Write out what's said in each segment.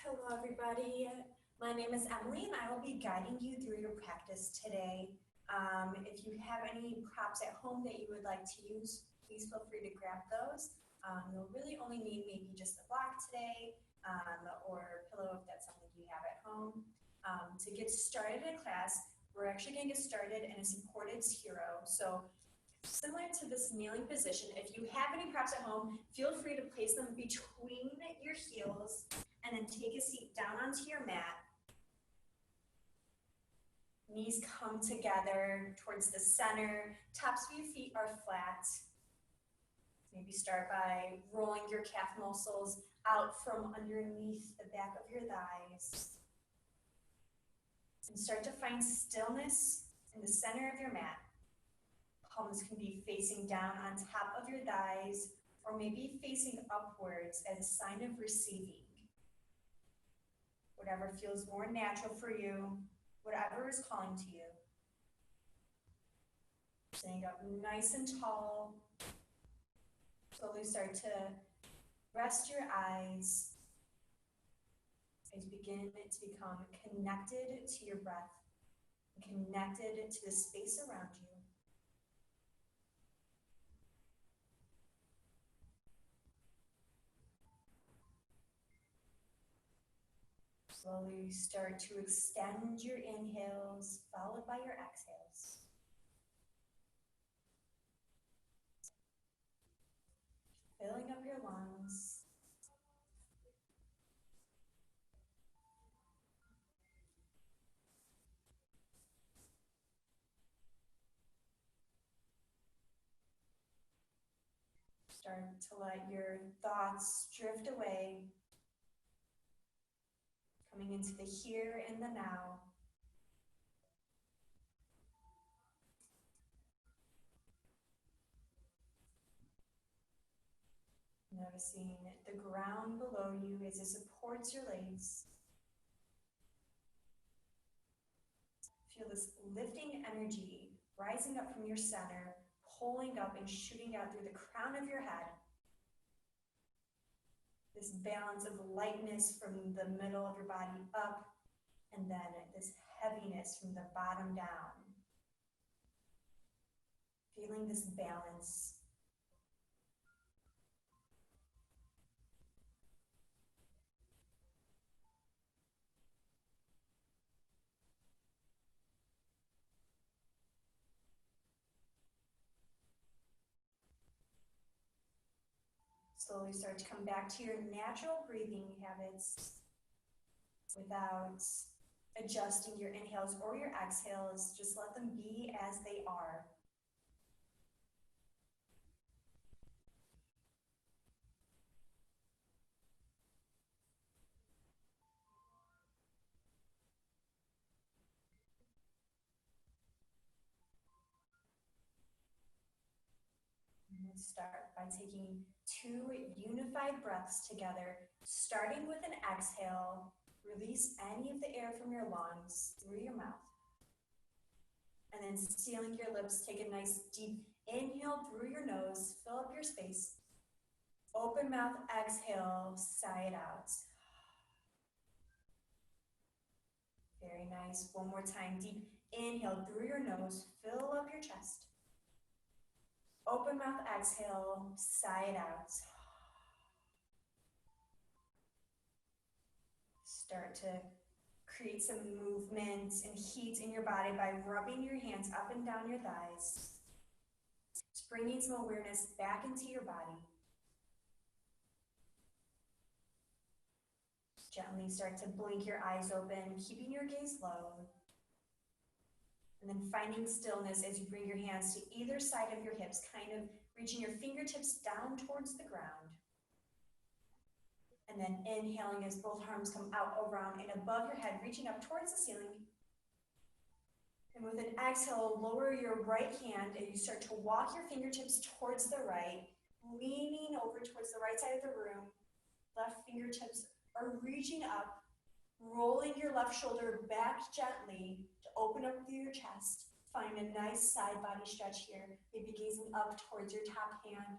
Hello everybody, my name is Emily and I will be guiding you through your practice today. If you have any props at home that you would like to use, please feel free to grab those. You'll really only need maybe just the block today or a pillow if that's something you have at home. To get started in class, we're actually going to get started in a supported zero. So similar to this kneeling position, if you have any props at home, feel free to place them between your heels and then take a seat down onto your mat. Knees come together towards the center, tops of your feet are flat. Maybe start by rolling your calf muscles out from underneath the back of your thighs. And start to find stillness in the center of your mat. Palms can be facing down on top of your thighs or maybe facing upwards as a sign of receiving. Whatever feels more natural for you, whatever is calling to you. Sitting up nice and tall. Slowly start to rest your eyes as you begin to become connected to your breath, connected to the space around you. Slowly start to extend your inhales, followed by your exhales. Filling up your lungs. Start to let your thoughts drift away, coming into the here and the now. Noticing the ground below you as it supports your legs. Feel this lifting energy rising up from your center, pulling up and shooting out through the crown of your head. This balance of lightness from the middle of your body up, and then this heaviness from the bottom down. Feeling this balance. Slowly start to come back to your natural breathing habits without adjusting your inhales or your exhales. Just let them be as they are. Let's start by taking 2 unified breaths together, starting with an exhale. Release any of the air from your lungs through your mouth. And then sealing your lips, take a nice deep inhale through your nose, fill up your space. Open mouth, exhale, sigh it out. Very nice. One more time, deep inhale through your nose, fill up your chest. Open mouth, exhale, sigh it out. Start to create some movement and heat in your body by rubbing your hands up and down your thighs. Just bringing some awareness back into your body. Gently start to blink your eyes open, keeping your gaze low. And then finding stillness as you bring your hands to either side of your hips, kind of reaching your fingertips down towards the ground. And then inhaling as both arms come out around and above your head, reaching up towards the ceiling. And with an exhale, lower your right hand and you start to walk your fingertips towards the right, leaning over towards the right side of the room. Left fingertips are reaching up, rolling your left shoulder back gently to open up through your chest. Find a nice side body stretch here, maybe gazing up towards your top hand.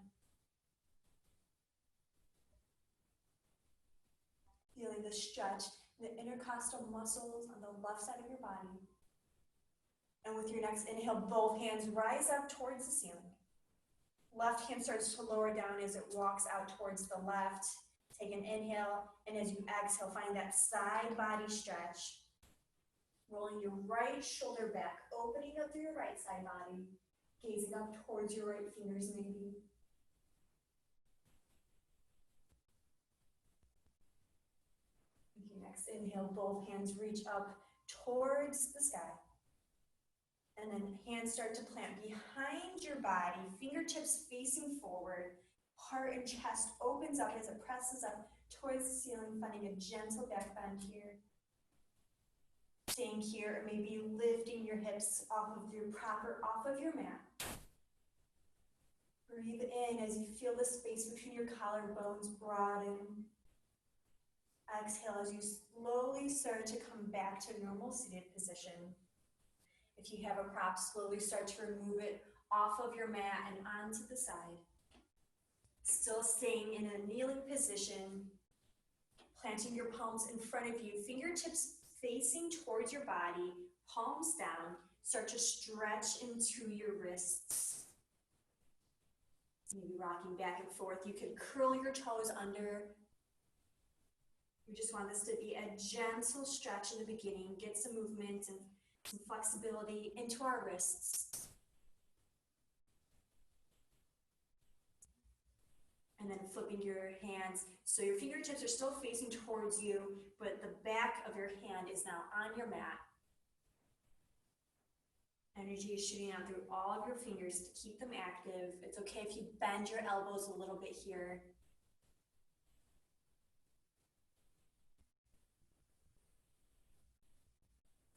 Feeling the stretch in the intercostal muscles on the left side of your body. And with your next inhale, both hands rise up towards the ceiling. Left hand starts to lower down as it walks out towards the left. Take an inhale, and as you exhale, find that side body stretch. Rolling your right shoulder back, opening up through your right side body, gazing up towards your right fingers maybe. With your next inhale, both hands reach up towards the sky. And then hands start to plant behind your body, fingertips facing forward. Heart and chest opens up as it presses up towards the ceiling, finding a gentle back bend here. Staying here, or maybe lifting your hips off of your mat. Breathe in as you feel the space between your collarbones broaden. Exhale as you slowly start to come back to normal seated position. If you have a prop, slowly start to remove it off of your mat and onto the side. Still staying in a kneeling position, planting your palms in front of you, fingertips facing towards your body, palms down. Start to stretch into your wrists. Maybe rocking back and forth. You can curl your toes under. We just want this to be a gentle stretch in the beginning. Get some movement and some flexibility into our wrists. And then flipping your hands. So your fingertips are still facing towards you, but the back of your hand is now on your mat. Energy is shooting out through all of your fingers to keep them active. It's okay if you bend your elbows a little bit here.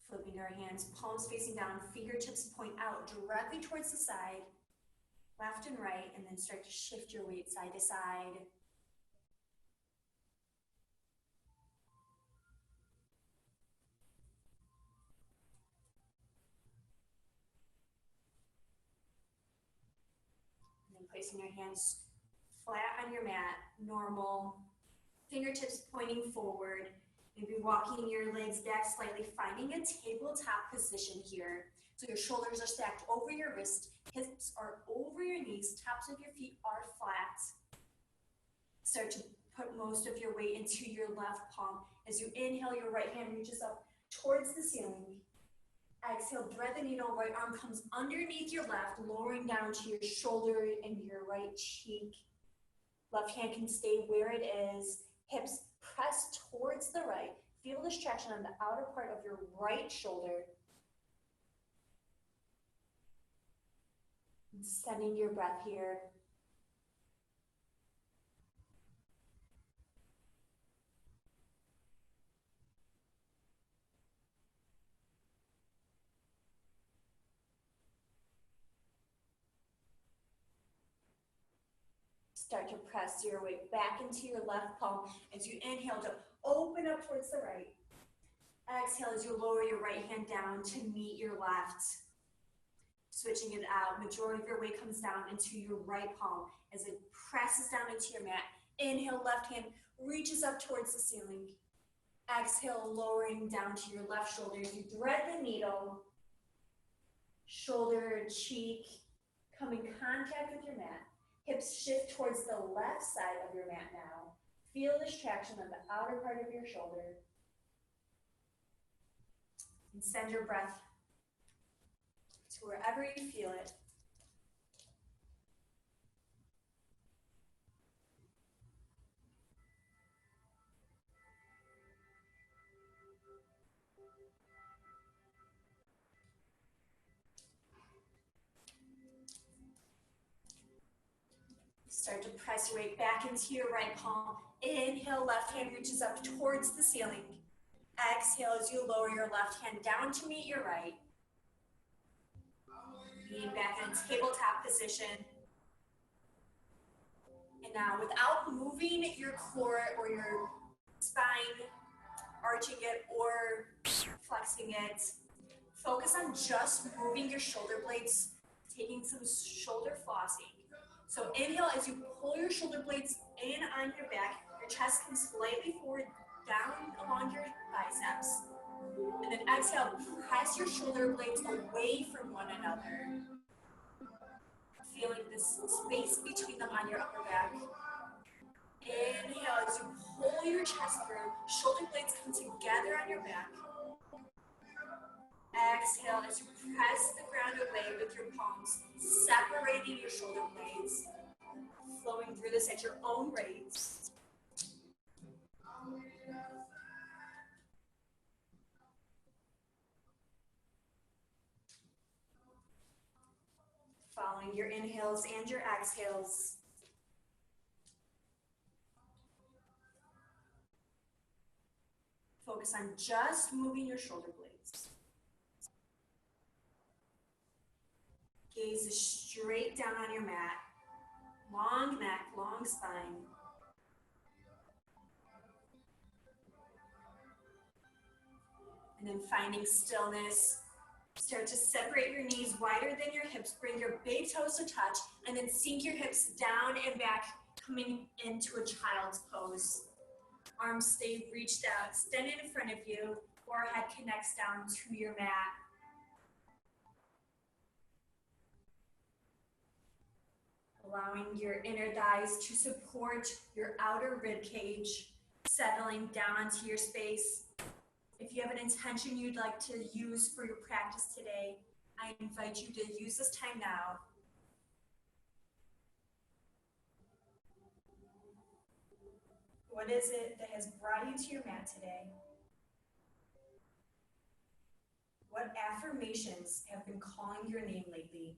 Flipping our hands, palms facing down, fingertips point out directly towards the side, left and right, and then start to shift your weight side to side. And then placing your hands flat on your mat, normal, fingertips pointing forward. Maybe walking your legs back slightly, finding a tabletop position here. So your shoulders are stacked over your wrist, hips are over your knees, tops of your feet are flat. Start to put most of your weight into your left palm. As you inhale, your right hand reaches up towards the ceiling. Exhale, thread the needle, right arm comes underneath your left, lowering down to your shoulder and your right cheek. Left hand can stay where it is, hips press towards the right. Feel the stretch on the outer part of your right shoulder. And sending your breath here. Start to press your weight back into your left palm as you inhale to open up towards the right. Exhale as you lower your right hand down to meet your left. Switching it out, majority of your weight comes down into your right palm as it presses down into your mat. Inhale, left hand reaches up towards the ceiling. Exhale, lowering down to your left shoulder as you thread the needle. Shoulder, cheek, come in contact with your mat. Hips shift towards the left side of your mat now. Feel this traction on the outer part of your shoulder. And send your breath to wherever you feel it. Start to press your weight back into your right palm. Inhale, left hand reaches up towards the ceiling. Exhale as you lower your left hand down to meet your right. Being back in tabletop position. And now without moving your core or your spine, arching it or flexing it, focus on just moving your shoulder blades, taking some shoulder flossing. So inhale as you pull your shoulder blades in on your back, your chest comes slightly forward, down along your biceps. And then exhale, press your shoulder blades away from one another. Feeling this space between them on your upper back. Inhale as you pull your chest through, shoulder blades come together on your back. Exhale as you press the ground away with your palms, separating your shoulder blades, flowing through this at your own rate. Following your inhales and your exhales. Focus on just moving your shoulder blades. Gaze is straight down on your mat. Long neck, long spine. And then finding stillness. Start to separate your knees wider than your hips. Bring your big toes to touch, and then sink your hips down and back, coming into a child's pose. Arms stay reached out, extended in front of you. Forehead connects down to your mat. Allowing your inner thighs to support your outer rib cage, settling down onto your space. If you have an intention you'd like to use for your practice today, I invite you to use this time now. What is it that has brought you to your mat today? What affirmations have been calling your name lately?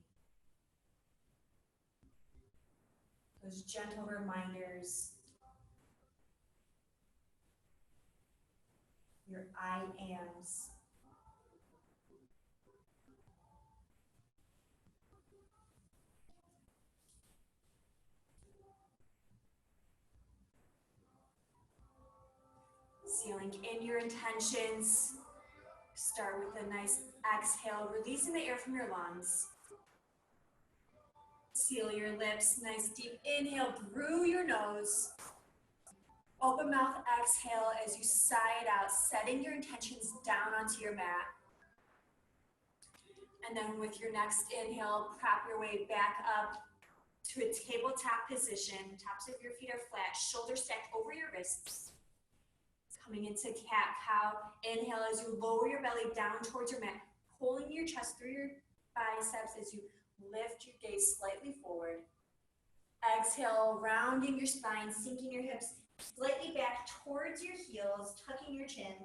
Those gentle reminders. Your I ams. Sealing in your intentions. Start with a nice exhale, releasing the air from your lungs. Seal your lips, nice deep inhale through your nose. Open mouth exhale as you sigh it out, setting your intentions down onto your mat. And then with your next inhale, prop your way back up to a tabletop position. Tops of your feet are flat, shoulders stacked over your wrists. Coming into cat-cow. Inhale as you lower your belly down towards your mat, pulling your chest through your biceps as you lift your gaze slightly forward. Exhale, rounding your spine, sinking your hips slightly back towards your heels, tucking your chin.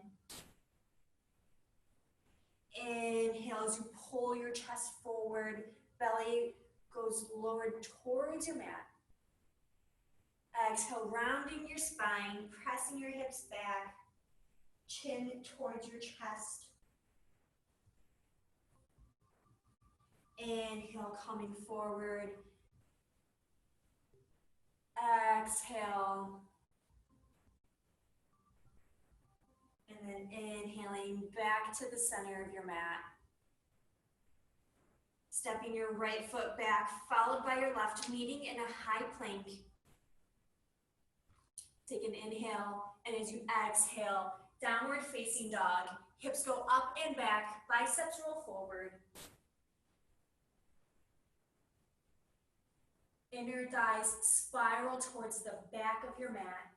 Inhale as you pull your chest forward, belly goes lowered towards your mat. Exhale, rounding your spine, pressing your hips back, chin towards your chest. Inhale, coming forward. Exhale. And then inhaling back to the center of your mat. Stepping your right foot back, followed by your left, meeting in a high plank. Take an inhale, and as you exhale, downward facing dog. Hips go up and back, biceps roll forward. Inner thighs spiral towards the back of your mat.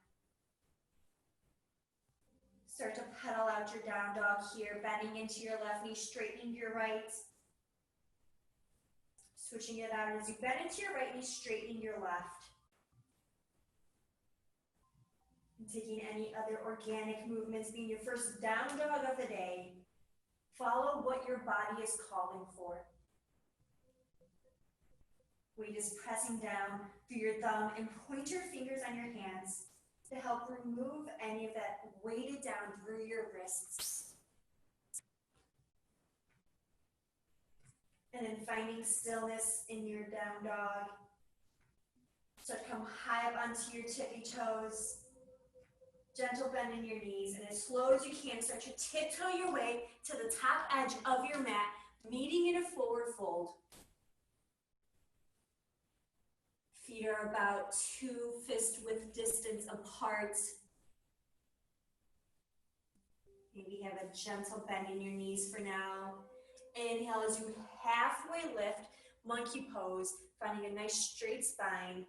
Start to pedal out your down dog here, bending into your left knee, straightening your right. Switching it out as you bend into your right knee, straightening your left. And taking any other organic movements, being your first down dog of the day. Follow what your body is calling for. Weight is pressing down through your thumb and pointer fingers on your hands to help remove any of that weighted down through your wrists. And then finding stillness in your down dog. Start to come high up onto your tippy toes. Gentle bend in your knees, and as slow as you can, start to tiptoe your way to the top edge of your mat, meeting in a forward fold. Feet are about 2 fist width distance apart. Maybe have a gentle bend in your knees for now. Inhale as you halfway lift, monkey pose, finding a nice straight spine.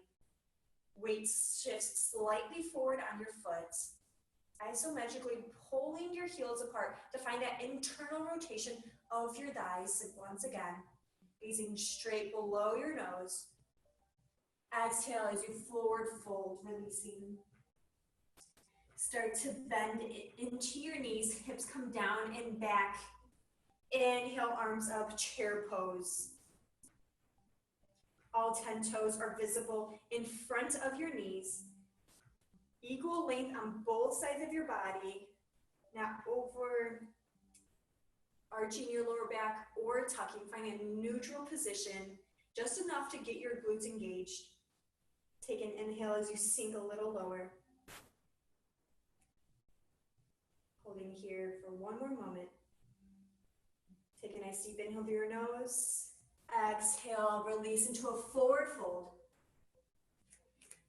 Weight shifts slightly forward on your foot. Isometrically pulling your heels apart to find that internal rotation of your thighs. Once again, gazing straight below your nose. Exhale as you forward fold, releasing. Start to bend into your knees, hips come down and back. Inhale, arms up, chair pose. All 10 toes are visible in front of your knees. Equal length on both sides of your body. Now over arching your lower back or tucking, find a neutral position, just enough to get your glutes engaged. Take an inhale as you sink a little lower. Holding here for one more moment. Take a nice deep inhale through your nose. Exhale, release into a forward fold.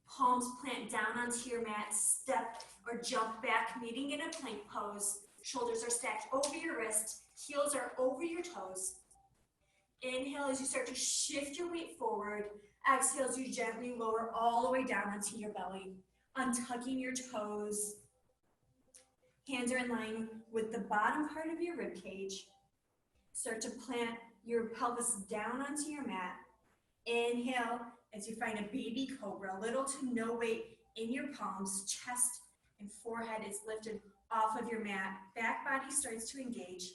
Palms plant down onto your mat, step or jump back, meeting in a plank pose. Shoulders are stacked over your wrist, heels are over your toes. Inhale as you start to shift your weight forward. Exhale as you gently lower all the way down onto your belly, untucking your toes. Hands are in line with the bottom part of your rib cage. Start to plant your pelvis down onto your mat. Inhale as you find a baby cobra, little to no weight in your palms, chest and forehead is lifted off of your mat. Back body starts to engage.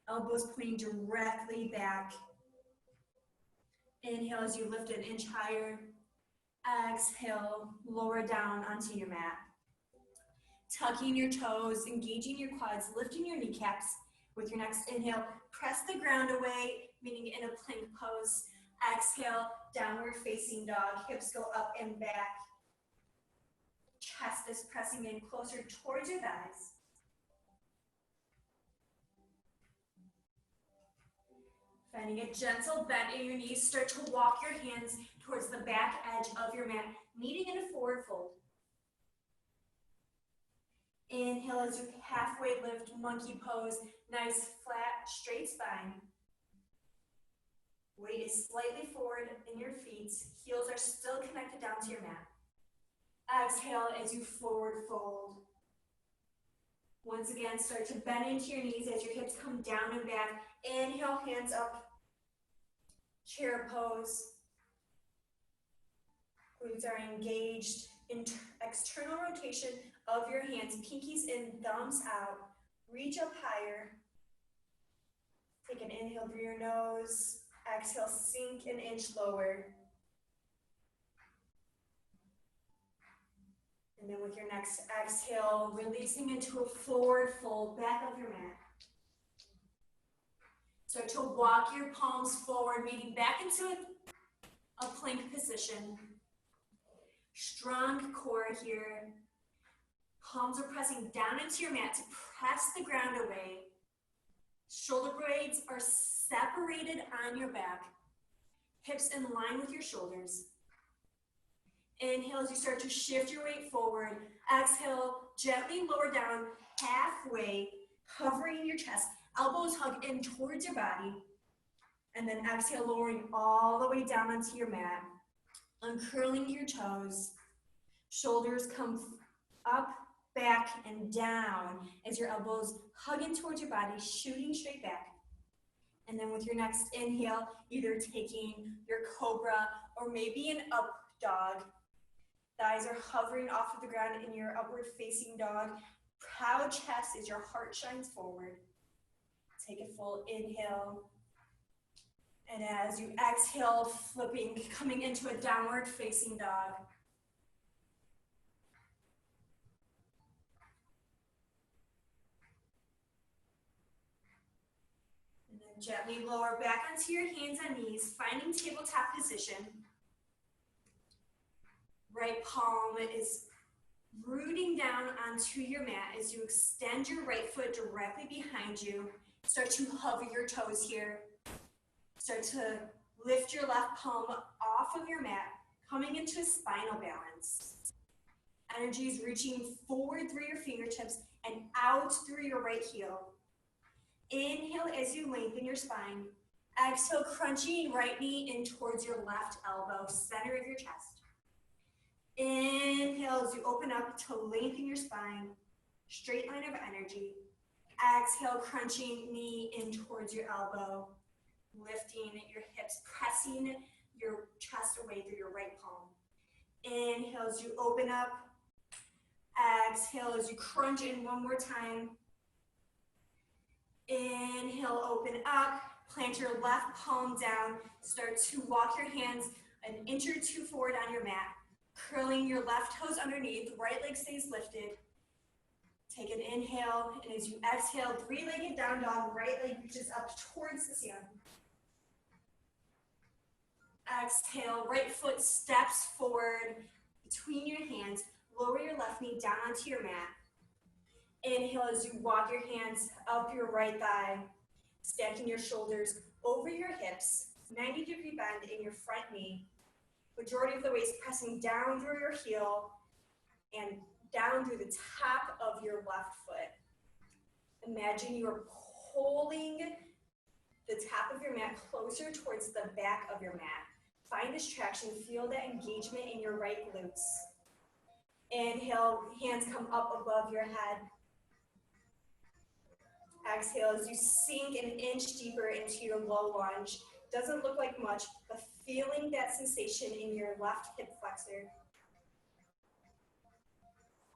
Elbows pointing directly back. Inhale as you lift an inch higher. Exhale, lower down onto your mat. Tucking your toes, engaging your quads, lifting your kneecaps. With your next inhale, press the ground away, meaning in a plank pose. Exhale, downward facing dog, hips go up and back. Chest is pressing in closer towards your thighs. Finding a gentle bend in your knees, start to walk your hands towards the back edge of your mat, meeting in a forward fold. Inhale as you halfway lift, monkey pose, nice flat, straight spine. Weight is slightly forward in your feet, heels are still connected down to your mat. Exhale as you forward fold. Once again, start to bend into your knees as your hips come down and back. Inhale, hands up, chair pose. Glutes are engaged. External rotation of your hands, pinkies in, thumbs out. Reach up higher. Take an inhale through your nose. Exhale, sink an inch lower. And then with your next exhale, releasing into a forward fold, back of your mat. Start to walk your palms forward, meeting back into a plank position. Strong core here. Palms are pressing down into your mat to press the ground away. Shoulder blades are separated on your back. Hips in line with your shoulders. Inhale as you start to shift your weight forward. Exhale, gently lower down halfway, covering your chest. Elbows hug in towards your body. And then exhale, lowering all the way down onto your mat. Uncurling your toes. Shoulders come up, back, and down as your elbows hug in towards your body, shooting straight back. And then with your next inhale, either taking your cobra or maybe an up dog. Thighs are hovering off of the ground in your upward facing dog. Proud chest as your heart shines forward. Take a full inhale. And as you exhale, flipping, coming into a downward facing dog. And then gently lower back onto your hands and knees, finding tabletop position. Right palm is rooting down onto your mat as you extend your right foot directly behind you. Start to hover your toes here. Start to lift your left palm off of your mat, coming into a spinal balance. Energy is reaching forward through your fingertips and out through your right heel. Inhale as you lengthen your spine. Exhale, crunching right knee in towards your left elbow, center of your chest. Inhale as you open up to lengthen your spine, straight line of energy. Exhale, crunching knee in towards your elbow, lifting your hips, pressing your chest away through your right palm. Inhale as you open up. Exhale as you crunch in one more time. Inhale, open up. Plant your left palm down. Start to walk your hands an inch or two forward on your mat. Curling your left toes underneath, right leg stays lifted. Take an inhale, and as you exhale, three-legged down dog, right leg reaches up towards the ceiling. Exhale, right foot steps forward between your hands. Lower your left knee down onto your mat. Inhale as you walk your hands up your right thigh, stacking your shoulders over your hips, 90-degree bend in your front knee. Majority of the weight is pressing down through your heel and down through the top of your left foot. Imagine you're pulling the top of your mat closer towards the back of your mat. Find this traction, feel that engagement in your right glutes. Inhale, hands come up above your head. Exhale as you sink an inch deeper into your low lunge. Doesn't look like much, but feeling that sensation in your left hip flexor.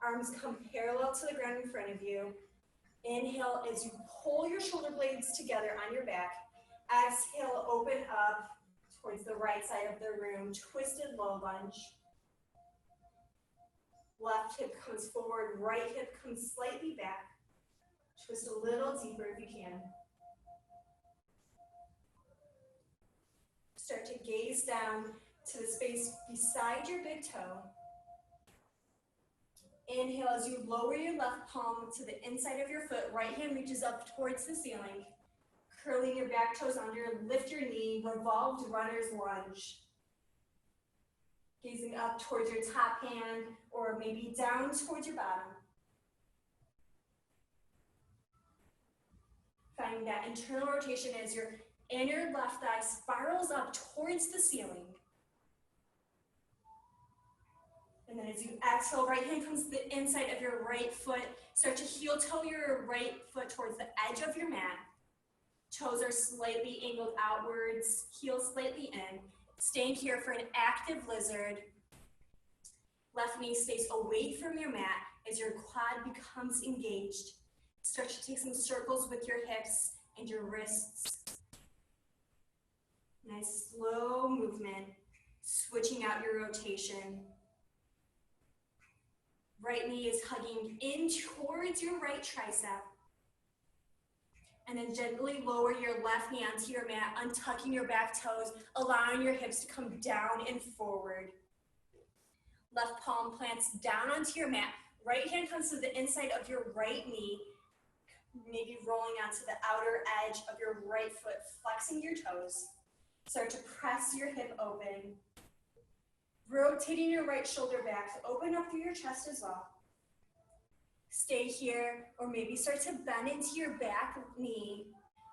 Arms come parallel to the ground in front of you. Inhale as you pull your shoulder blades together on your back. Exhale, open up towards the right side of the room. Twisted low lunge. Left hip comes forward, right hip comes slightly back. Twist a little deeper if you can. Start to gaze down to the space beside your big toe. Inhale as you lower your left palm to the inside of your foot. Right hand reaches up towards the ceiling. Curling your back toes under, lift your knee, revolved runner's lunge. Gazing up towards your top hand or maybe down towards your bottom. Finding that internal rotation as your inner left thigh spirals up towards the ceiling. And then as you exhale, right hand comes to the inside of your right foot. Start to heel toe your right foot towards the edge of your mat. Toes are slightly angled outwards, heels slightly in. Staying here for an active lizard. Left knee stays away from your mat as your quad becomes engaged. Start to take some circles with your hips and your wrists. Nice slow movement, switching out your rotation. Right knee is hugging in towards your right tricep. And then gently lower your left knee onto your mat, untucking your back toes, allowing your hips to come down and forward. Left palm plants down onto your mat. Right hand comes to the inside of your right knee, maybe rolling onto the outer edge of your right foot, flexing your toes. Start to press your hip open. Rotating your right shoulder back, so open up through your chest as well. Stay here, or maybe start to bend into your back knee,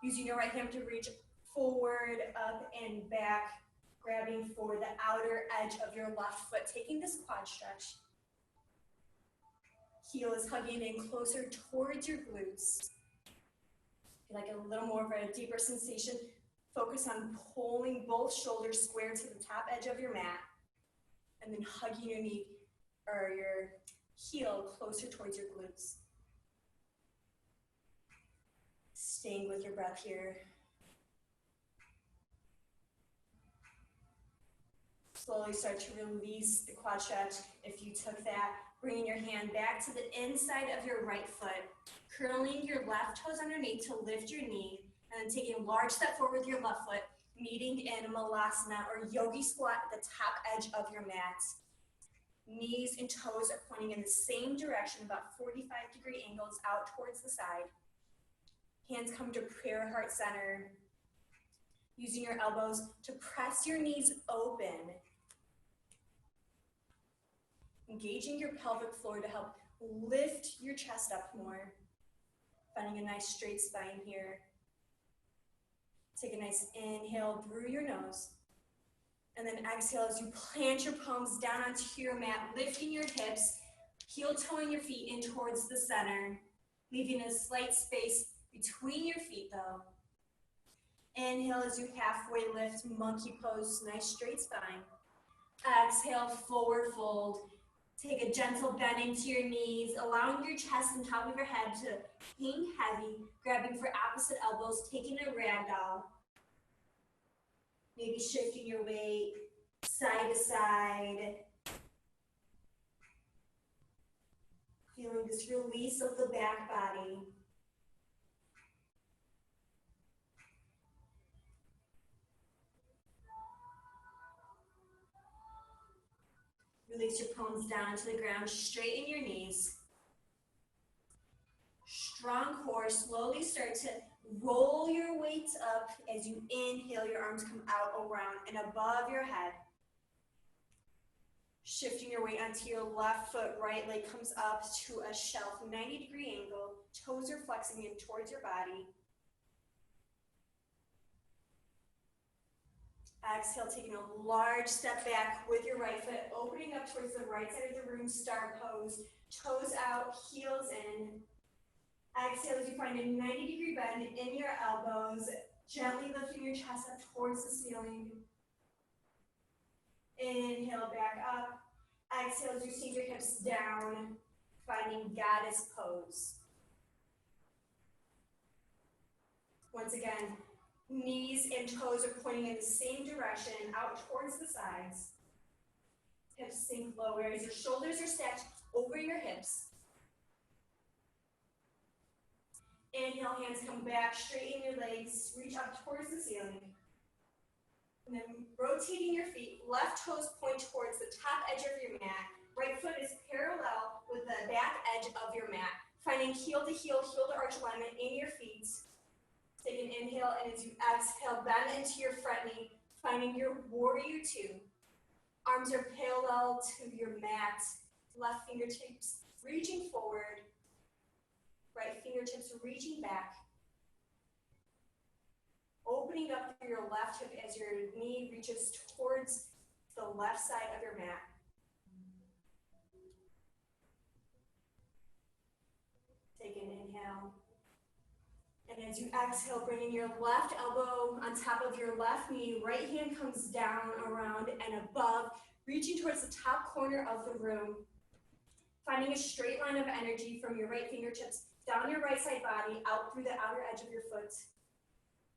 using your right hand to reach forward, up, and back, grabbing for the outer edge of your left foot, taking this quad stretch. Heel is hugging in closer towards your glutes. Like a little more of a deeper sensation. Focus on pulling both shoulders square to the top edge of your mat, and then hugging your knee or your heel closer towards your glutes. Staying with your breath here. Slowly start to release the quad stretch if you took that. Bringing your hand back to the inside of your right foot. Curling your left toes underneath to lift your knee. And then taking a large step forward with your left foot. Meeting in Malasana or Yogi Squat at the top edge of your mat. Knees and toes are pointing in the same direction, about 45-degree angles out towards the side. Hands come to prayer heart center. Using your elbows to press your knees open. Engaging your pelvic floor to help Lift your chest up more, finding a nice straight spine here. Take a nice inhale through your nose. And then exhale as you plant your palms down onto your mat, lifting your hips, heel-toeing your feet in towards the center, leaving a slight space between your feet though. Inhale as you halfway lift, monkey pose, nice straight spine. Exhale, forward fold. Take a gentle bend into your knees, allowing your chest and top of your head to hang heavy, grabbing for opposite elbows, taking a ragdoll. Maybe shifting your weight side to side. Feeling this release of the back body. Release your palms down to the ground, straighten your knees. Strong core, slowly start to roll your weights up as you inhale, your arms come out around and above your head. Shifting your weight onto your left foot, right leg comes up to a shelf, 90-degree angle, toes are flexing in towards your body. Exhale, taking a large step back with your right foot, opening up towards the right side of the room, star pose, toes out, heels in. Exhale as you find a 90-degree bend in your elbows, gently lifting your chest up towards the ceiling. Inhale, back up. Exhale as you sink your hips down, finding goddess pose. Once again, knees and toes are pointing in the same direction, out towards the sides. Hips sink lower as your shoulders are stacked over your hips. Inhale, hands come back, straighten your legs, reach up towards the ceiling. And then rotating your feet, left toes point towards the top edge of your mat. Right foot is parallel with the back edge of your mat. Finding heel to arch alignment in your feet. Take an inhale, and as you exhale, bend into your front knee, finding your warrior two. Arms are parallel to your mat. Left fingertips reaching forward. Right fingertips reaching back. Opening up through your left hip as your knee reaches towards the left side of your mat. Take an inhale. And as you exhale, bringing your left elbow on top of your left knee, right hand comes down, around, and above, reaching towards the top corner of the room. Finding a straight line of energy from your right fingertips down your right side body, out through the outer edge of your foot.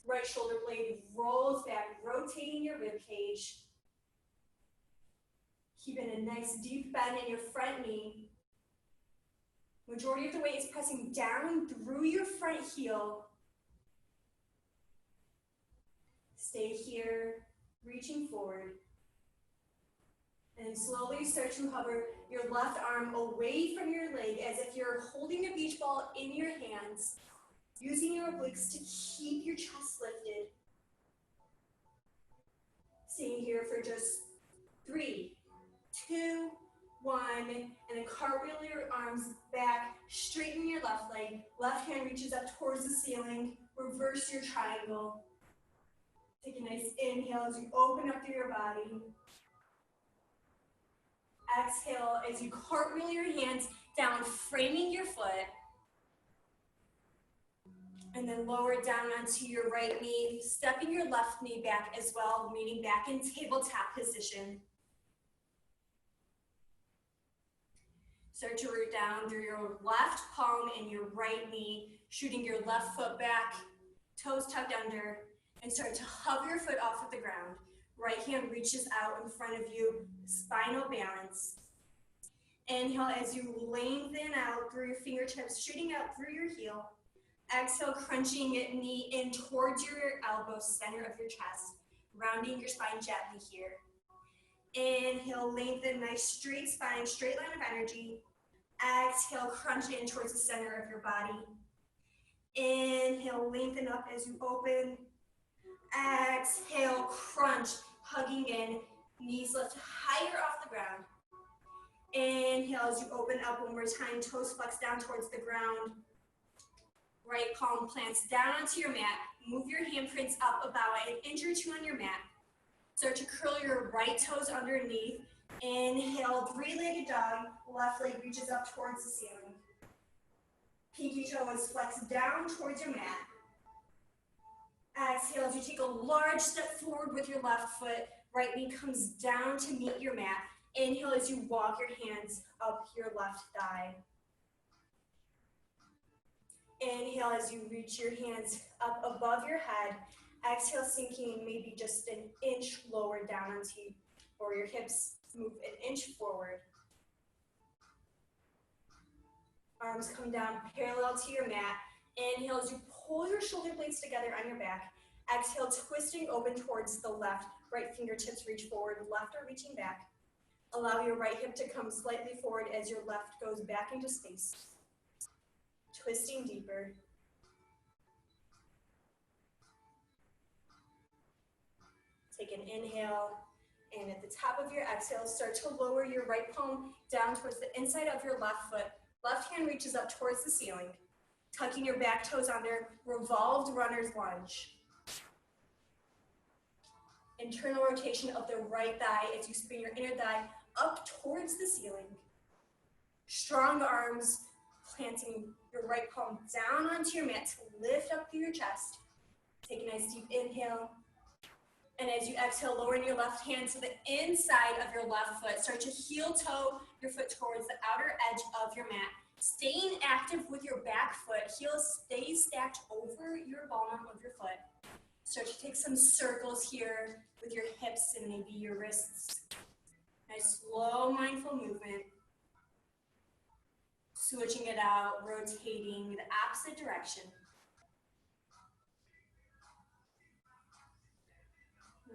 Right shoulder blade rolls back, rotating your rib cage. Keeping a nice deep bend in your front knee. Majority of the weight is pressing down through your front heel. Stay here, reaching forward. And slowly start to hover your left arm away from your leg as if you're holding a beach ball in your hands, using your obliques to keep your chest lifted. Staying here for just 3, 2, 1, and then cartwheel your arms back, straighten your left leg, left hand reaches up towards the ceiling, reverse your triangle. Take a nice inhale as you open up through your body. Exhale as you cartwheel your hands down, framing your foot. And then lower down onto your right knee, stepping your left knee back as well, meaning back in tabletop position. Start to root down through your left palm and your right knee, shooting your left foot back, toes tucked under, and start to hover your foot off of the ground. Right hand reaches out in front of you, spinal balance. Inhale as you lengthen out through your fingertips, shooting out through your heel. Exhale, crunching your knee in towards your elbow, center of your chest, rounding your spine gently here. Inhale, lengthen, nice straight spine, straight line of energy. Exhale, crunch in towards the center of your body. Inhale, lengthen up as you open. Exhale, crunch, hugging in, knees lift higher off the ground. Inhale as you open up one more time, toes flex down towards the ground. Right palm plants down onto your mat. Move your handprints up about an inch or two on your mat. Start to curl your right toes underneath. Inhale, three-legged dog. Left leg reaches up towards the ceiling. Pinky toes flex down towards your mat. Exhale as you take a large step forward with your left foot. Right knee comes down to meet your mat. Inhale as you walk your hands up your left thigh. Inhale as you reach your hands up above your head. Exhale, sinking maybe just an inch lower down onto you, or your hips move an inch forward. Arms come down parallel to your mat. Inhale as you pull your shoulder blades together on your back. Exhale, twisting open towards the left. Right fingertips reach forward, left are reaching back. Allow your right hip to come slightly forward as your left goes back into space. Twisting deeper. Take an inhale, and at the top of your exhale, start to lower your right palm down towards the inside of your left foot. Left hand reaches up towards the ceiling. Tucking your back toes under, revolved runner's lunge. Internal rotation of the right thigh as you spin your inner thigh up towards the ceiling. Strong arms, planting your right palm down onto your mat to lift up through your chest. Take a nice deep inhale. And as you exhale, lowering your left hand to the inside of your left foot. Start to heel toe your foot towards the outer edge of your mat. Staying active with your back foot. Heels stay stacked over your bottom of your foot. Start to take some circles here with your hips and maybe your wrists. Nice slow mindful movement. Switching it out, rotating the opposite direction.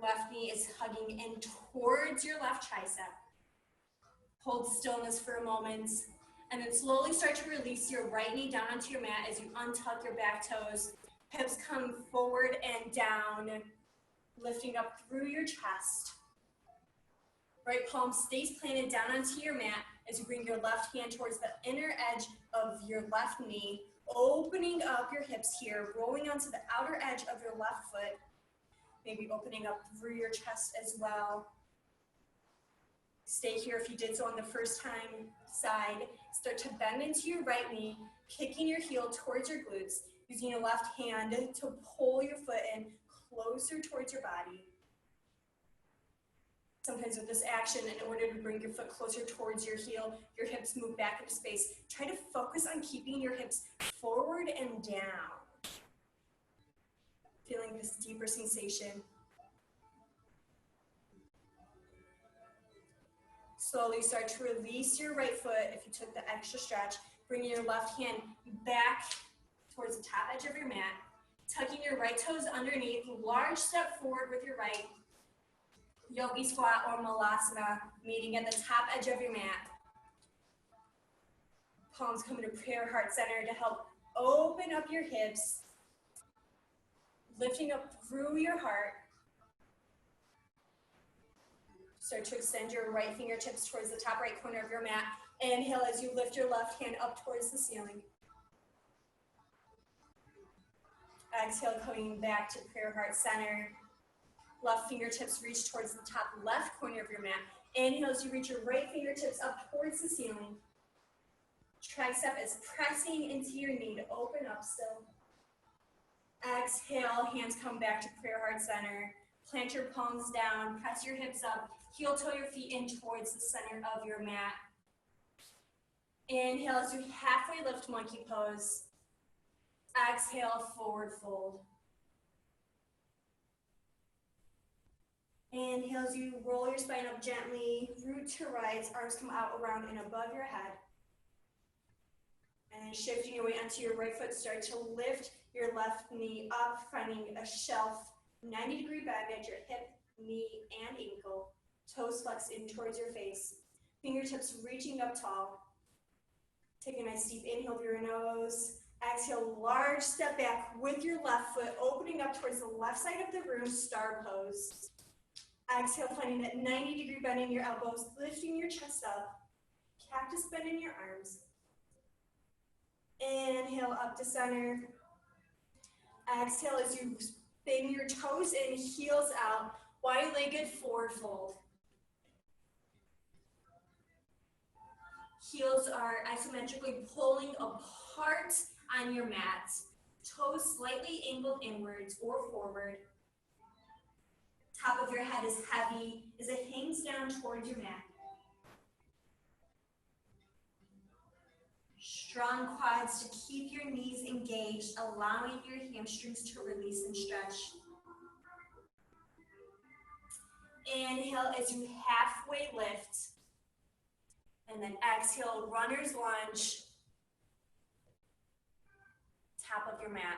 Left knee is hugging in towards your left tricep. Hold stillness for a moment, and then slowly start to release your right knee down onto your mat as you untuck your back toes. Hips come forward and down, lifting up through your chest. Right palm stays planted down onto your mat as you bring your left hand towards the inner edge of your left knee, opening up your hips here, rolling onto the outer edge of your left foot, maybe opening up through your chest as well. Stay here if you did so on the first time side. Start to bend into your right knee, kicking your heel towards your glutes, using your left hand to pull your foot in closer towards your body. Sometimes with this action, in order to bring your foot closer towards your heel, your hips move back into space. Try to focus on keeping your hips forward and down. Feeling this deeper sensation. Slowly start to release your right foot if you took the extra stretch. Bringing your left hand back towards the top edge of your mat. Tucking your right toes underneath. Large step forward with your right. Yogi squat or malasana, meeting at the top edge of your mat. Palms come into prayer heart center to help open up your hips. Lifting up through your heart. Start to extend your right fingertips towards the top right corner of your mat. Inhale as you lift your left hand up towards the ceiling. Exhale, coming back to prayer heart center. Left fingertips reach towards the top left corner of your mat. Inhale as you reach your right fingertips up towards the ceiling. Tricep is pressing into your knee to open up still. Exhale, hands come back to prayer heart center. Plant your palms down, press your hips up, heel toe your feet in towards the center of your mat. Inhale as you halfway lift monkey pose. Exhale, forward fold. Inhale as you roll your spine up gently, root to rise, arms come out around and above your head. And then shifting your weight onto your right foot, start to lift your left knee up, finding a shelf, 90-degree bend at your hip, knee, and ankle. Toes flex in towards your face. Fingertips reaching up tall. Take a nice deep inhale through your nose. Exhale, large step back with your left foot, opening up towards the left side of the room, star pose. Exhale, finding that 90-degree bend in your elbows, lifting your chest up. Cactus bend in your arms. Inhale up to center. Exhale as you bang your toes in, heels out, wide-legged forward fold. Heels are isometrically pulling apart on your mat. Toes slightly angled inwards or forward. Top of your head is heavy as it hangs down towards your mat. Strong quads to keep your knees engaged, allowing your hamstrings to release and stretch. Inhale as you halfway lift. And then exhale, runner's lunge. Top of your mat.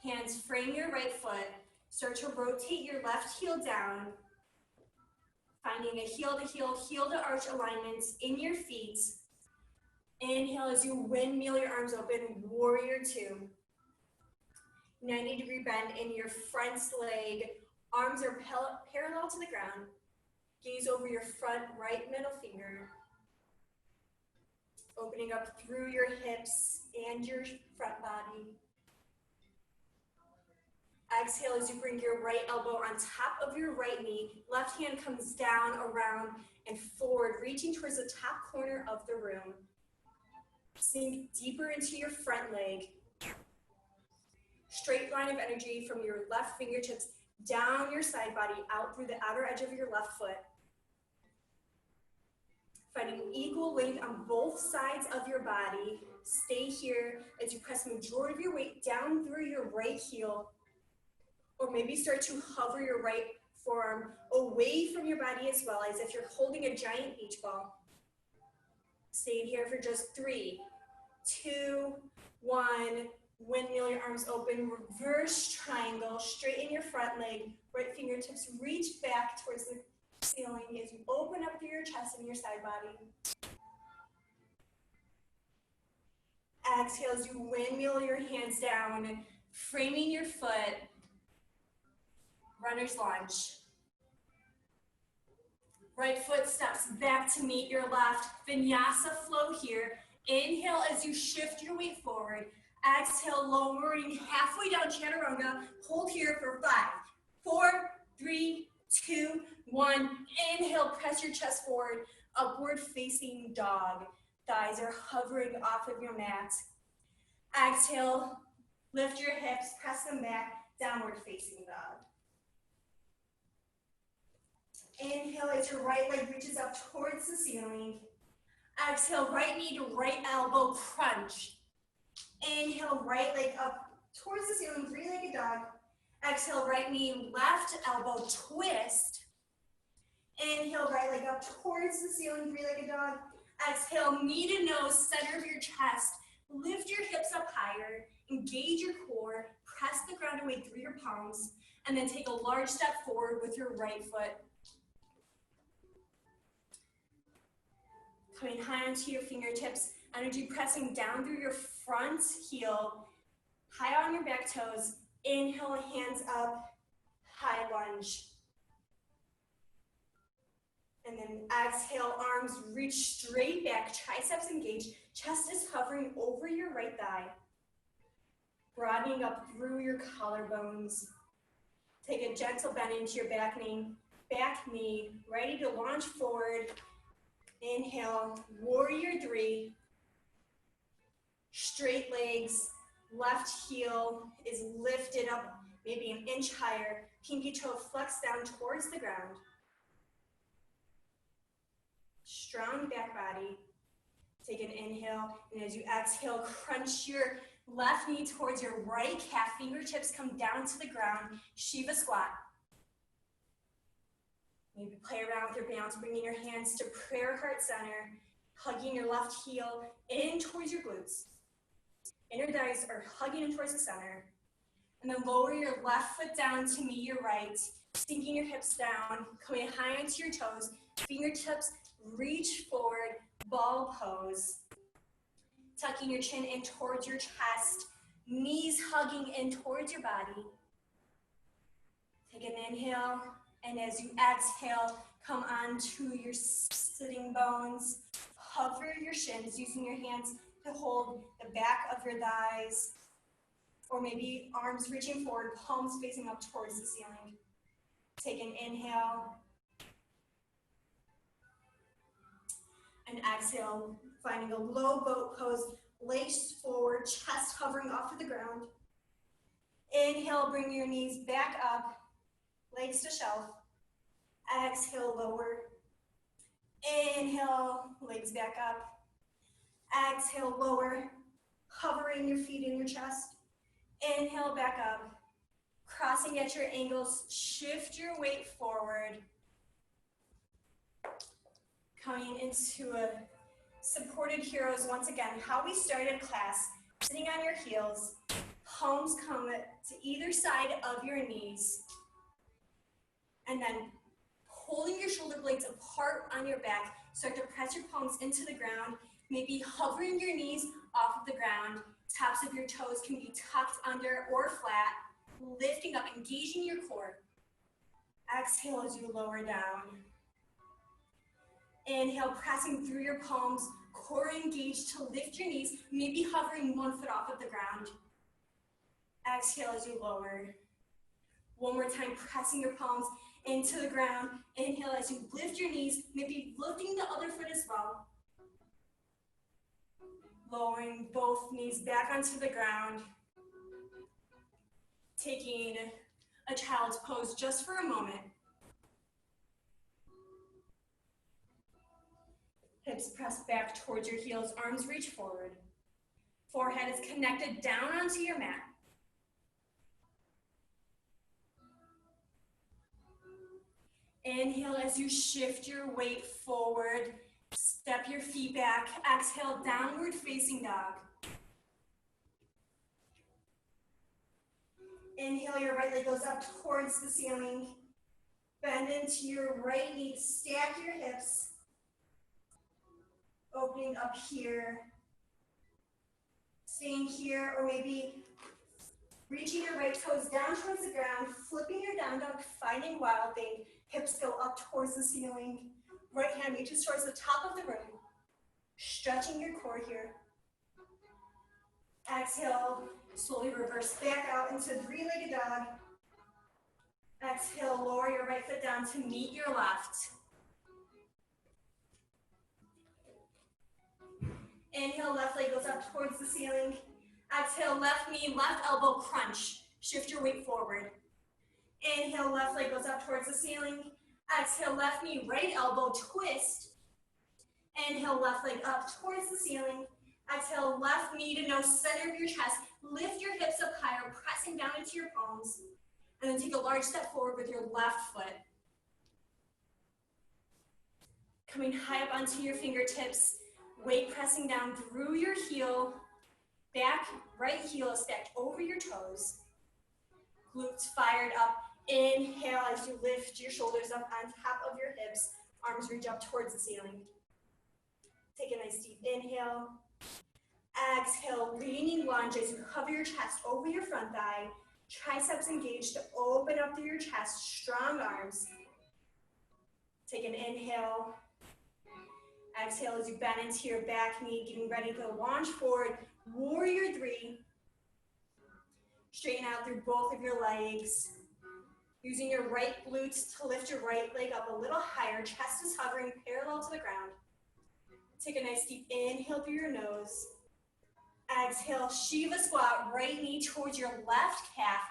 Hands frame your right foot. Start to rotate your left heel down. Finding a heel to arch alignments in your feet. Inhale as you windmill your arms open, warrior two. 90-degree bend in your front leg. Arms are parallel to the ground. Gaze over your front right middle finger. Opening up through your hips and your front body. Exhale as you bring your right elbow on top of your right knee. Left hand comes down, around, and forward, reaching towards the top corner of the room. Sink deeper into your front leg. Straight line of energy from your left fingertips down your side body, out through the outer edge of your left foot. Finding equal length on both sides of your body. Stay here as you press the majority of your weight down through your right heel. Or maybe start to hover your right forearm away from your body as well, as if you're holding a giant beach ball. Stay here for just 3, 2, 1. Windmill your arms open, reverse triangle, straighten your front leg, right fingertips reach back towards the ceiling as you open up through your chest and your side body. Exhale as you windmill your hands down, framing your foot, runner's lunge. Right foot steps back to meet your left, vinyasa flow here. Inhale as you shift your weight forward. Exhale, lowering halfway down, chaturanga. Hold here for 5, 4, 3, 2, 1. Inhale, press your chest forward, upward facing dog. Thighs are hovering off of your mat. Exhale, lift your hips, press them back, downward facing dog. Inhale as your right leg reaches up towards the ceiling. Exhale, right knee to right elbow crunch. Inhale, right leg up towards the ceiling, three-legged dog. Exhale, right knee, left elbow twist. Inhale, right leg up towards the ceiling, three-legged dog. Exhale, knee to nose, center of your chest. Lift your hips up higher, engage your core, press the ground away through your palms, and then take a large step forward with your right foot. Coming high onto your fingertips, energy pressing down through your front heel, high on your back toes. Inhale, hands up, high lunge. And then exhale, arms reach straight back, triceps engaged, chest is hovering over your right thigh. Broadening up through your collarbones. Take a gentle bend into your back knee, ready to launch forward. Inhale, warrior 3. Straight legs, left heel is lifted up maybe an inch higher. Pinky toe flexed down towards the ground. Strong back body. Take an inhale, and as you exhale, crunch your left knee towards your right calf. Fingertips come down to the ground. Shiva squat. Maybe play around with your balance, bringing your hands to prayer heart center, hugging your left heel in towards your glutes. Inner thighs are hugging in towards the center. And then lower your left foot down to meet your right, sinking your hips down, coming high onto your toes. Fingertips reach forward, ball pose. Tucking your chin in towards your chest, knees hugging in towards your body. Take an inhale. And as you exhale, Come onto your sitting bones. Hover your shins using your hands to hold the back of your thighs, or maybe arms reaching forward, palms facing up towards the ceiling. Take an inhale and exhale, finding a low boat pose, legs forward, chest hovering off of the ground. Inhale, bring your knees back up, legs to shelf. Exhale, lower. Inhale, legs back up. Exhale, lower. Hovering your feet in your chest. Inhale, back up. Crossing at your ankles, shift your weight forward. Coming into a supported heroes once again. How we started class, sitting on your heels. Palms come to either side of your knees. And then holding your shoulder blades apart on your back, start to press your palms into the ground, maybe hovering your knees off of the ground. Tops of your toes can be tucked under or flat, lifting up, engaging your core. Exhale as you lower down. Inhale, pressing through your palms, core engaged to lift your knees, maybe hovering one foot off of the ground. Exhale as you lower. One more time, pressing your palms into the ground. Inhale as you lift your knees, maybe lifting the other foot as well. Lowering both knees back onto the ground. Taking a child's pose just for a moment. Hips press back towards your heels, arms reach forward. Forehead is connected down onto your mat. Inhale as you shift your weight forward. Step your feet back. Exhale, downward facing dog. Inhale, your right leg goes up towards the ceiling. Bend into your right knee, stack your hips. Opening up here. Staying here, or maybe reaching your right toes down towards the ground, flipping your down dog, finding wild thing. Hips go up towards the ceiling. Right hand reaches towards the top of the room. Stretching your core here. Exhale, slowly reverse back out into three-legged dog. Exhale, lower your right foot down to meet your left. Inhale, left leg goes up towards the ceiling. Exhale, left knee, left elbow crunch. Shift your weight forward. Inhale, left leg goes up towards the ceiling. Exhale, left knee, right elbow twist. Inhale, left leg up towards the ceiling. Exhale, left knee to nose, center of your chest. Lift your hips up higher, pressing down into your palms. And then take a large step forward with your left foot. Coming high up onto your fingertips. Weight pressing down through your heel. Back, right heel is stacked over your toes. Glutes fired up. Inhale as you lift your shoulders up on top of your hips. Arms reach up towards the ceiling. Take a nice deep inhale. Exhale, leaning lunge as you hover your chest over your front thigh. Triceps engaged to open up through your chest. Strong arms. Take an inhale. Exhale as you bend into your back knee, getting ready to launch forward. Warrior three. Straighten out through both of your legs. Using your right glutes to lift your right leg up a little higher. Chest is hovering parallel to the ground. Take a nice deep inhale through your nose. Exhale, Shiva squat, right knee towards your left calf.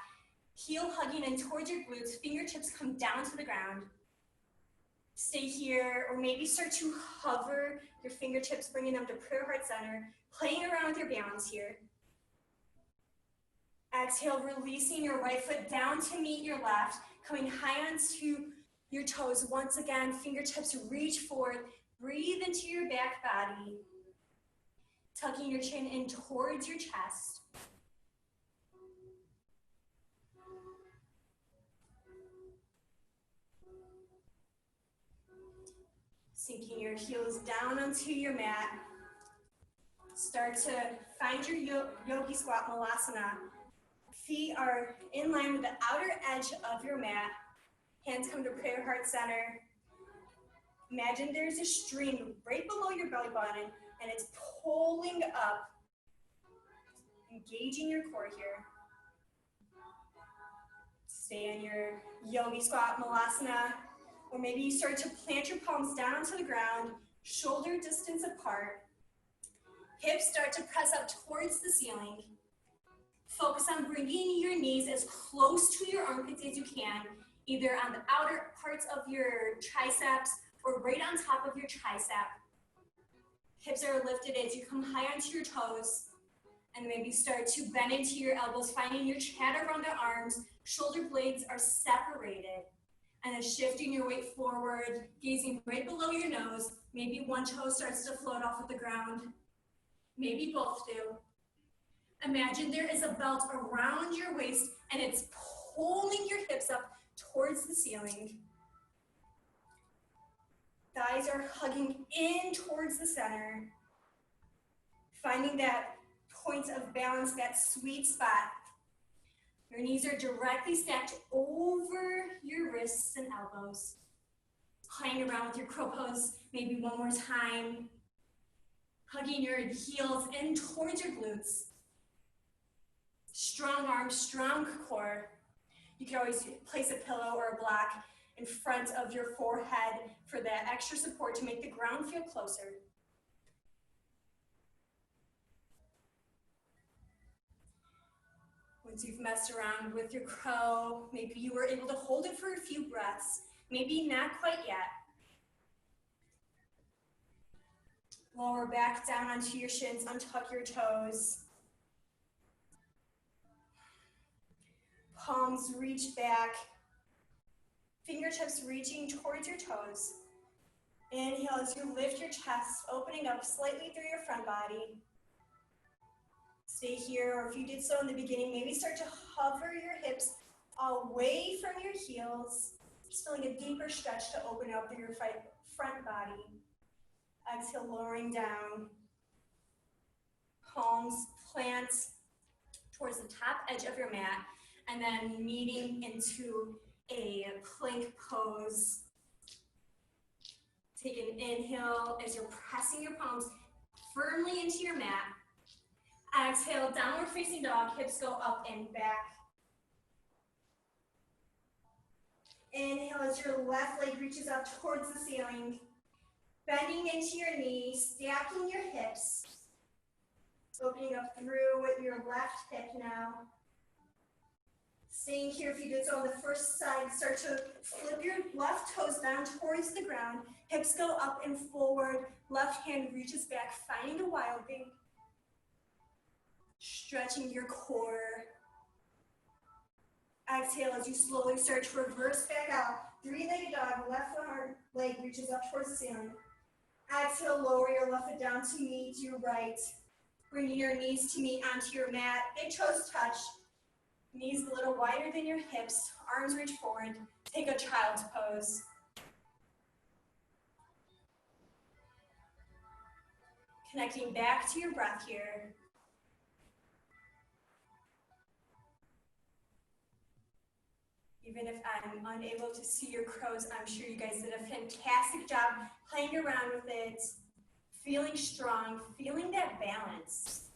Heel hugging in towards your glutes. Fingertips come down to the ground. Stay here, or maybe start to hover your fingertips, bringing them to prayer heart center. Playing around with your balance here. Exhale, releasing your right foot down to meet your left. Coming high onto your toes. Once again, fingertips reach forward. Breathe into your back body. Tucking your chin in towards your chest. Sinking your heels down onto your mat. Start to find your yogi squat malasana. Feet are in line with the outer edge of your mat. Hands come to prayer heart center. Imagine there's a string right below your belly button and it's pulling up, engaging your core here. Stay in your yogi squat, malasana, or maybe you start to plant your palms down onto the ground, shoulder distance apart. Hips start to press up towards the ceiling. Focus on bringing your knees as close to your armpits as you can, either on the outer parts of your triceps or right on top of your tricep. Hips are lifted as you come high onto your toes, and maybe start to bend into your elbows, finding your chat around the arms. Shoulder blades are separated. And then shifting your weight forward, gazing right below your nose. Maybe one toe starts to float off of the ground. Maybe both do. Imagine there is a belt around your waist and it's pulling your hips up towards the ceiling. Thighs are hugging in towards the center. Finding that point of balance, that sweet spot. Your knees are directly stacked over your wrists and elbows. Playing around with your crow pose, maybe one more time. Hugging your heels in towards your glutes. Strong arms, strong core. You can always place a pillow or a block in front of your forehead for that extra support to make the ground feel closer. Once you've messed around with your crow, maybe you were able to hold it for a few breaths, maybe not quite yet. Lower back down onto your shins, untuck your toes. Palms reach back, fingertips reaching towards your toes. Inhale as you lift your chest, opening up slightly through your front body. Stay here, or if you did so in the beginning, maybe start to hover your hips away from your heels, just feeling a deeper stretch to open up through your front body. Exhale, lowering down. Palms plant towards the top edge of your mat, and then meeting into a plank pose. Take an inhale as you're pressing your palms firmly into your mat. Exhale, downward facing dog, hips go up and back. Inhale as your left leg reaches up towards the ceiling. Bending into your knees, stacking your hips. Opening up through with your left hip now. Staying here, if you did so on the first side, start to flip your left toes down towards the ground. Hips go up and forward. Left hand reaches back, finding a wild thing. Stretching your core. Exhale as you slowly start to reverse back out. Three-legged dog, left leg reaches up towards the ceiling. Exhale, lower your left foot down to meet your right. Bringing your knees to meet onto your mat. Big toes touch. Knees a little wider than your hips. Arms reach forward. Take a child's pose. Connecting back to your breath here. Even if I'm unable to see your crows, I'm sure you guys did a fantastic job playing around with it, feeling strong, feeling that balance.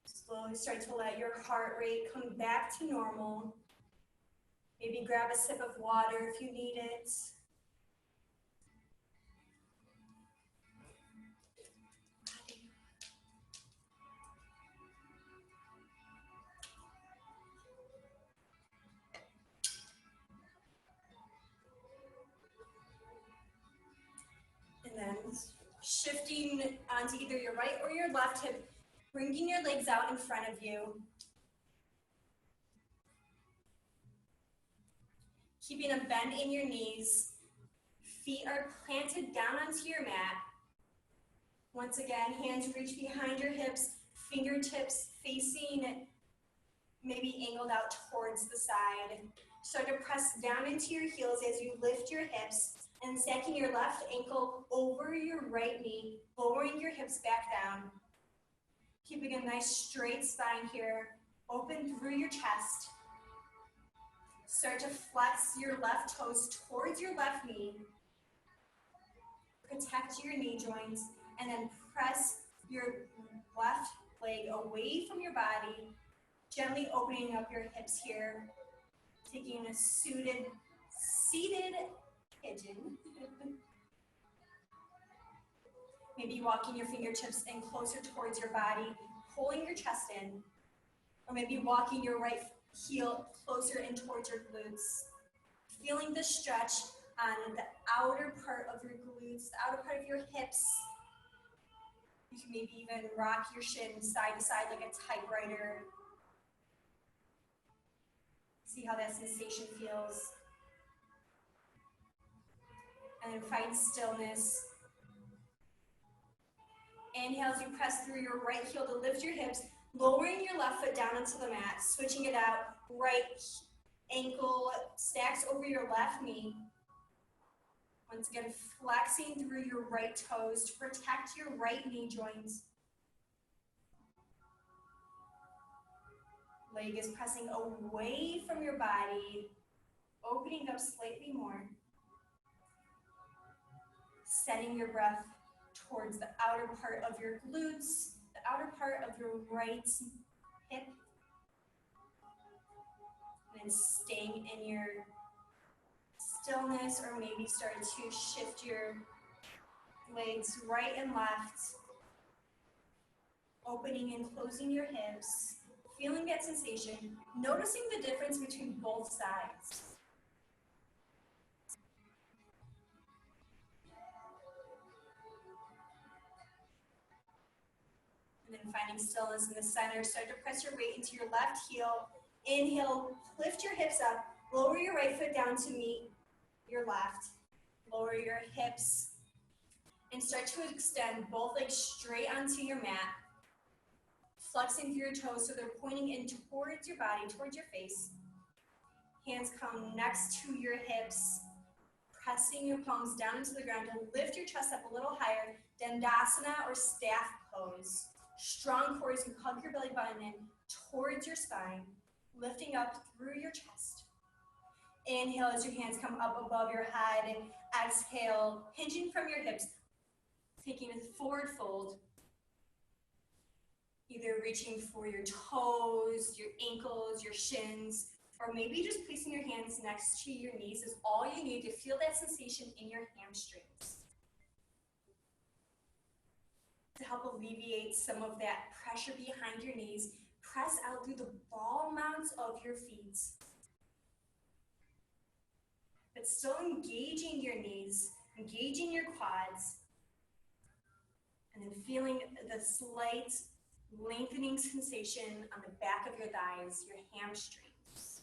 Slowly start to let your heart rate come back to normal. Maybe grab a sip of water if you need it. And then shifting onto either your right or your left hip, bringing your legs out in front of you. Keeping a bend in your knees. Feet are planted down onto your mat. Once again, hands reach behind your hips, fingertips facing, maybe angled out towards the side. Start to press down into your heels as you lift your hips and stacking your left ankle over your right knee, lowering your hips back down. Keeping a nice straight spine here. Open through your chest. Start to flex your left toes towards your left knee. Protect your knee joints, and then press your left leg away from your body, gently opening up your hips here, taking a seated pigeon. Maybe walking your fingertips in closer towards your body, pulling your chest in, or maybe walking your right heel closer in towards your glutes. Feeling the stretch on the outer part of your glutes, the outer part of your hips. You can maybe even rock your shins side to side like a typewriter. See how that sensation feels. And then find stillness. Inhale as you press through your right heel to lift your hips, lowering your left foot down onto the mat, switching it out. Right ankle stacks over your left knee. Once again, flexing through your right toes to protect your right knee joints. Leg is pressing away from your body, opening up slightly more. Setting your breath towards the outer part of your glutes, the outer part of your right hip. And then staying in your stillness, or maybe start to shift your legs right and left, opening and closing your hips, feeling that sensation, noticing the difference between both sides. And then finding stillness in the center, start to press your weight into your left heel. Inhale, lift your hips up, lower your right foot down to meet your left. Lower your hips and start to extend both legs straight onto your mat. Flexing through your toes so they're pointing in towards your body, towards your face. Hands come next to your hips, pressing your palms down into the ground to lift your chest up a little higher. Dandasana or staff pose. Strong core as you hug your belly button in towards your spine, lifting up through your chest. Inhale as your hands come up above your head. Exhale, hinging from your hips, taking a forward fold. Either reaching for your toes, your ankles, your shins, or maybe just placing your hands next to your knees is all you need to feel that sensation in your hamstrings. To help alleviate some of that pressure behind your knees, press out through the ball mounts of your feet. But still engaging your knees, engaging your quads, and then feeling the slight lengthening sensation on the back of your thighs, your hamstrings.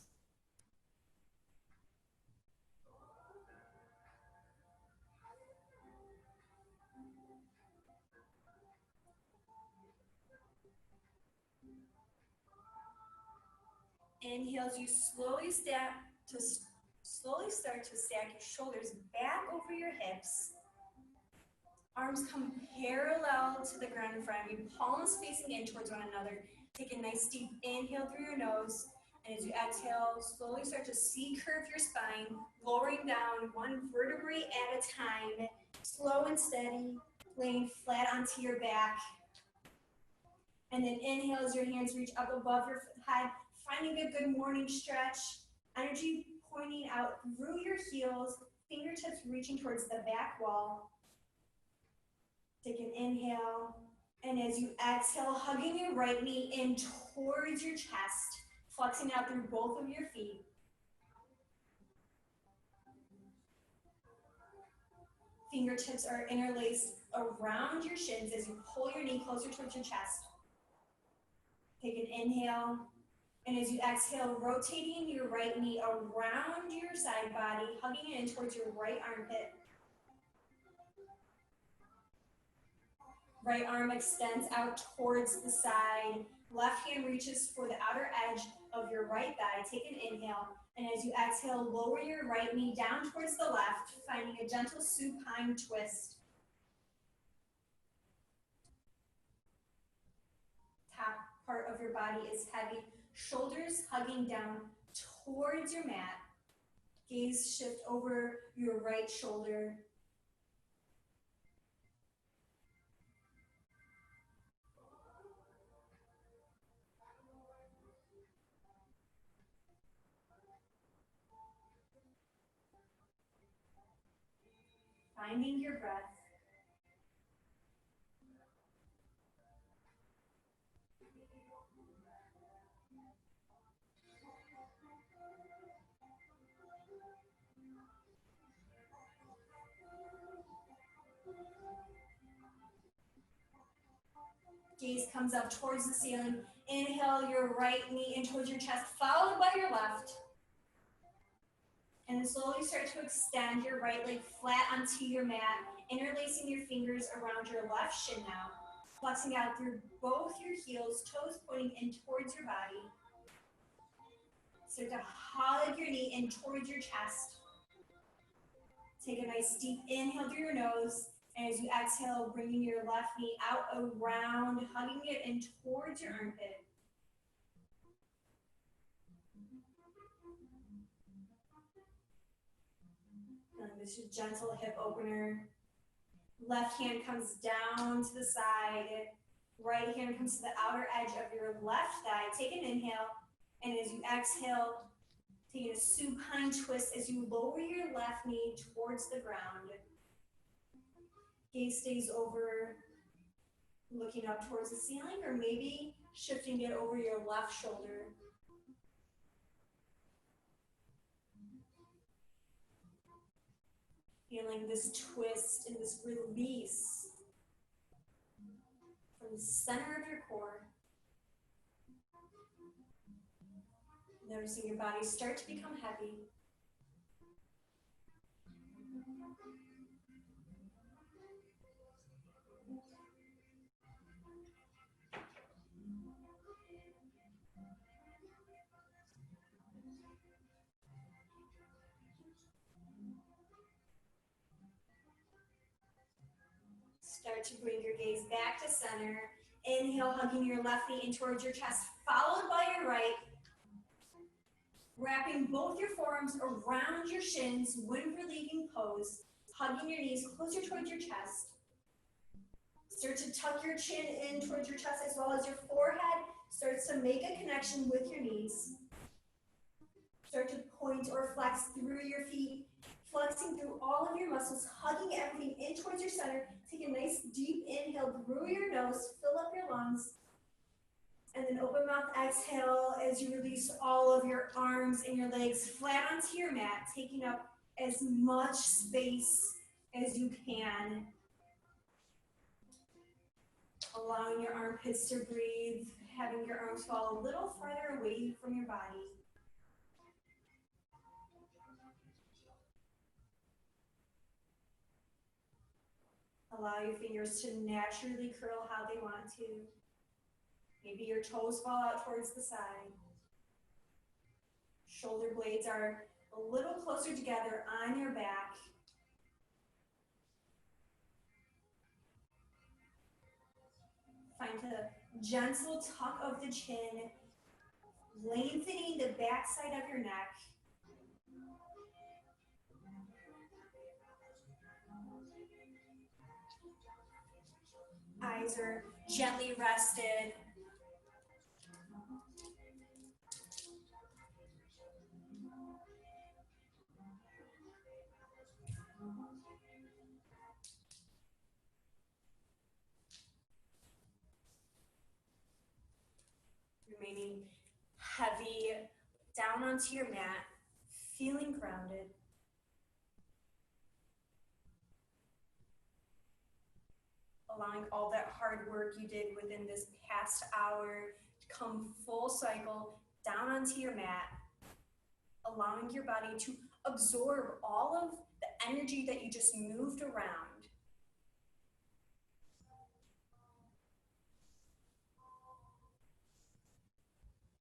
Inhale as you slowly start to stack your shoulders back over your hips. Arms come parallel to the ground in front of you, palms facing in towards one another. Take a nice deep inhale through your nose, and as you exhale, slowly start to C-curve your spine, lowering down one vertebrae at a time, slow and steady, laying flat onto your back. And then inhale as your hands reach up above your head, finding a good morning stretch, energy pointing out through your heels, fingertips reaching towards the back wall. Take an inhale, and as you exhale, hugging your right knee in towards your chest, flexing out through both of your feet. Fingertips are interlaced around your shins as you pull your knee closer towards your chest. Take an inhale, and as you exhale, rotating your right knee around your side body, hugging it in towards your right armpit. Right arm extends out towards the side. Left hand reaches for the outer edge of your right thigh. Take an inhale. And as you exhale, lower your right knee down towards the left, finding a gentle supine twist. part of your body is heavy. Shoulders hugging down towards your mat. Gaze shift over your right shoulder. Finding your breath. Gaze comes up towards the ceiling. Inhale your right knee in towards your chest, followed by your left. And then slowly start to extend your right leg flat onto your mat, interlacing your fingers around your left shin now. Flexing out through both your heels, toes pointing in towards your body. Start to hug your knee in towards your chest. Take a nice deep inhale through your nose. And as you exhale, bringing your left knee out around, hugging it in towards your armpit. And this is gentle hip opener. Left hand comes down to the side. Right hand comes to the outer edge of your left thigh. Take an inhale. And as you exhale, take a supine twist as you lower your left knee towards the ground. Gaze stays over, looking up towards the ceiling, or maybe shifting it over your left shoulder. Feeling this twist and this release from the center of your core. Noticing your body start to become heavy. Start to bring your gaze back to center. Inhale, hugging your left knee in towards your chest, followed by your right. Wrapping both your forearms around your shins, wind relieving pose. Hugging your knees closer towards your chest. Start to tuck your chin in towards your chest as well as your forehead starts to make a connection with your knees. Start to point or flex through your feet, flexing through all of your muscles, hugging everything in towards your center. Take a nice deep inhale through your nose, fill up your lungs. And then open mouth exhale as you release all of your arms and your legs flat onto your mat, taking up as much space as you can. Allowing your armpits to breathe, having your arms fall a little farther away from your body. Allow your fingers to naturally curl how they want to. Maybe your toes fall out towards the side. Shoulder blades are a little closer together on your back. Find a gentle tuck of the chin, lengthening the back side of your neck. Eyes are gently rested. Remaining heavy down onto your mat, feeling grounded. Allowing all that hard work you did within this past hour to come full cycle down onto your mat, allowing your body to absorb all of the energy that you just moved around.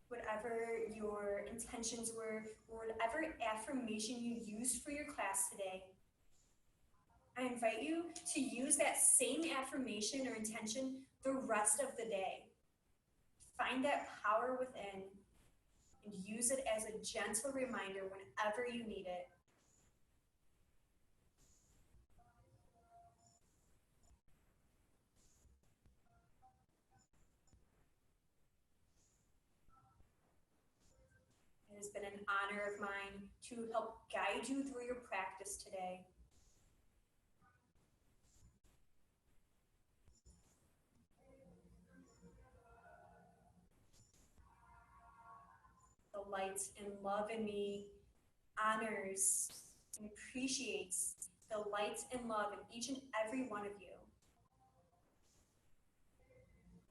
Whatever your intentions were, or whatever affirmation you used for your class today, I invite you to use that same affirmation or intention the rest of the day. Find that power within and use it as a gentle reminder whenever you need it. It has been an honor of mine to help guide you through your practice today. The light and love in me honors and appreciates the light and love in each and every one of you.